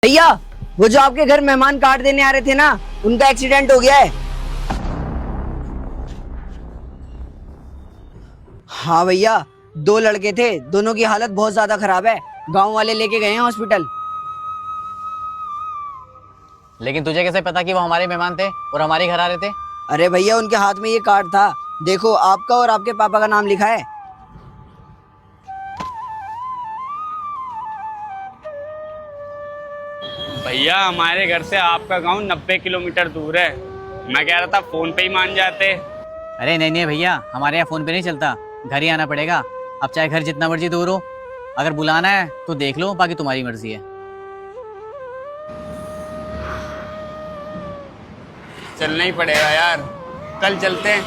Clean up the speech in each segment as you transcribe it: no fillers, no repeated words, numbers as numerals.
भैया, वो जो आपके घर मेहमान कार्ड देने आ रहे थे ना, उनका एक्सीडेंट हो गया है। हाँ भैया, 2 लड़के थे, दोनों की हालत बहुत ज्यादा खराब है। गांव वाले लेके गए हैं हॉस्पिटल। लेकिन तुझे कैसे पता कि वो हमारे मेहमान थे और हमारे घर आ रहे थे? अरे भैया, उनके हाथ में ये कार्ड था, देखो आपका और आपके पापा का नाम लिखा है। भैया हमारे घर से आपका गांव 90 किलोमीटर दूर है। मैं कह रहा था फोन पे ही मान जाते। अरे नहीं नहीं भैया, हमारे यहाँ फोन पे नहीं चलता, घर ही आना पड़ेगा। अब चाहे घर जितना मर्जी दूर हो, अगर बुलाना है तो देख लो, बाकी तुम्हारी मर्जी है। चलना ही पड़ेगा यार, कल चलते हैं।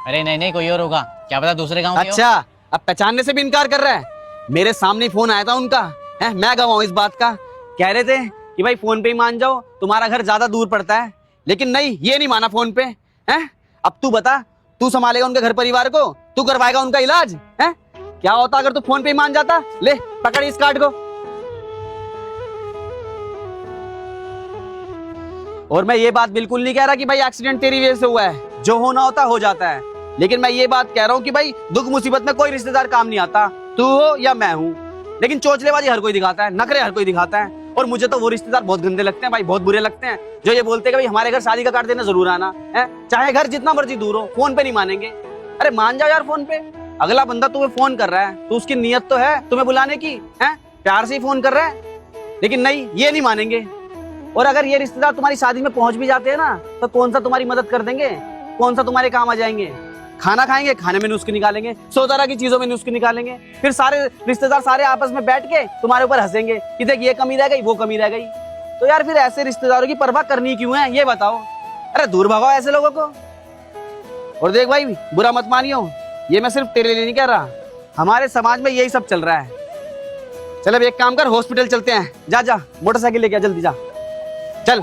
अरे नहीं नहीं, कोई और होगा, क्या पता दूसरे गाँव के हो। अच्छा, अब पहचानने से भी इनकार कर रहा है। मेरे सामने फोन आया था उनका, है मैं गवाऊं इस बात का। कह रहे थे कि भाई फोन पे ही मान जाओ, तुम्हारा घर ज्यादा दूर पड़ता है। लेकिन नहीं, ये नहीं माना फोन पे। हैं अब तू बता, तू संभालेगा उनके घर परिवार को, तू करवाएगा उनका इलाज? है क्या होता अगर तू फोन पे ही मान जाता? ले पकड़ इस कार्ड को। और मैं ये बात बिल्कुल नहीं कह रहा कि भाई एक्सीडेंट तेरी वजह से हुआ है, जो होना होता हो जाता है। लेकिन मैं ये बात कह रहा हूँ कि भाई दुख मुसीबत में कोई रिश्तेदार काम नहीं आता, तू हो या मैं हूँ। लेकिन चोचलेबाजी हर कोई दिखाता है, नखरे हर कोई दिखाता है। और मुझे तो वो रिश्तेदार बहुत गंदे लगते हैं भाई, बहुत बुरे लगते हैं, जो ये बोलते हैं कि भाई हमारे घर शादी का कार्ड देने जरूर आना है, चाहे घर जितना मर्जी दूर हो, फोन पे नहीं मानेंगे। अरे मान जाओ यार फोन पे। अगला बंदा तुम्हें फोन कर रहा है तो उसकी नीयत तो है तुम्हें बुलाने की, है प्यार से ही फोन कर रहा है। लेकिन नहीं, ये नहीं मानेंगे। और अगर ये रिश्तेदार तुम्हारी शादी में पहुंच भी जाते हैं ना, तो कौन सा तुम्हारी मदद कर देंगे, कौन सा तुम्हारे काम आ जाएंगे? खाना खाएंगे, खाने में नुस्खे निकालेंगे, 100 तरह की चीजों में नुस्खे निकालेंगे। फिर सारे रिश्तेदार सारे आपस में बैठ के तुम्हारे ऊपर हंसेंगे कि देख ये कमी रह गई, वो कमी रह गई। तो यार फिर ऐसे रिश्तेदारों की परवाह करनी क्यों है, ये बताओ। अरे दूर भगाओ ऐसे लोगों को। और देख भाई, बुरा मत मानियो, ये मैं सिर्फ तेरे लिए नहीं कह रहा, हमारे समाज में यही सब चल रहा है। चल अब एक काम कर, हॉस्पिटल चलते हैं। जा जा मोटरसाइकिल लेके आ, जल्दी जा, चल।